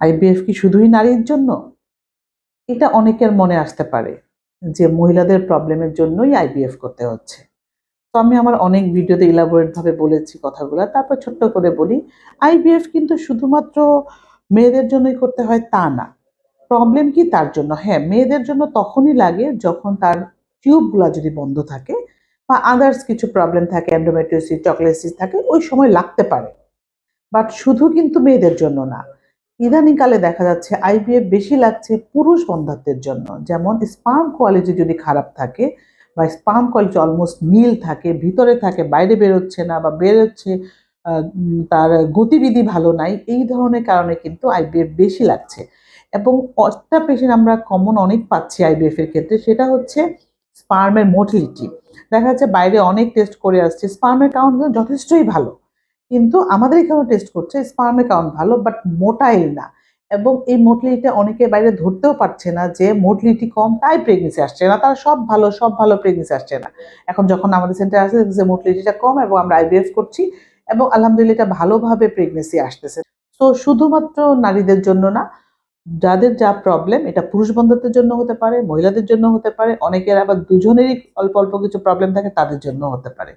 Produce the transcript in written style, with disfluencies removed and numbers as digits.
IVF কি শুধুই নারীর জন্য? এটা অনেকের মনে আসতে পারে যে মহিলাদের প্রবলেমের জন্যই আইভিএফ করতে হচ্ছে। তো আমি আমার অনেক ভিডিওতে ইলাবোরেট ভাবে বলেছি কথাগুলো। তারপর ছোট্ট করে বলি, আইভিএফ কিন্তু শুধুমাত্র মেয়েদের জন্যই করতে হয় তা না। প্রবলেম কি তার জন্য? হ্যাঁ, মেয়েদের জন্য তখনই লাগে যখন তার টিউবগুলা যদি বন্ধ থাকে বা আদার্স কিছু প্রবলেম থাকে, এন্ডোমেট্রিওসিস, চকলেসিস থাকে, ওই সময় লাগতে পারে। বাট শুধু কিন্তু মেয়েদের জন্য না। ইদানিংকালে দেখা যাচ্ছে আইভিএফ বেশি লাগছে পুরুষ বন্ধ্যাত্বের জন্য। যেমন স্পার্ম কোয়ালিটি যদি খারাপ থাকে বা স্পার্ম কোয়ালিটি অলমোস্ট নীল থাকে, ভিতরে থাকে, বাইরে বেরোচ্ছে না বা বেরোচ্ছে, তার গতিবিধি ভালো নাই, এই ধরনের কারণে কিন্তু আইভিএফ বেশি লাগছে। এবং একটা পেশেন্ট আমরা কমন অনেক পাচ্ছি আইভিএফ এর ক্ষেত্রে, সেটা হচ্ছে স্পার্মের মোটিলিটি। দেখা যাচ্ছে বাইরে অনেক টেস্ট করে আসছে, স্পার্মের কাউন্ট কিন্তু যথেষ্টই ভালো, কিন্তু আমাদের এখানেও টেস্ট করছে স্পার্মের কাউন্ট ভালো, বাট মোটাইল না। এবং এই মোটিলিটি অনেকে বাইরে ধরতেও পারছে না যে মোটিলিটি কম তাই প্রেগনেন্সি আসছে না, তারা সব ভালো সব ভালো, প্রেগনেন্সি আসছে না। এখন যখন আমাদের সেন্টারে আসছে যে মোটিলিটিটা কম এবং আমরা আইভিএফ করছি এবং আলহামদুলিল্লাহ এটা ভালোভাবে প্রেগনেন্সি আসতেছে। তো শুধুমাত্র নারীদের জন্য না, যাদের যা প্রবলেম এটা পুরুষ বন্ধ্যত্বের জন্য হতে পারে, মহিলাদের জন্য হতে পারে, অনেকের আবার দুজনেরই অল্প অল্প কিছু প্রবলেম থাকে তাদের জন্য হতে পারে।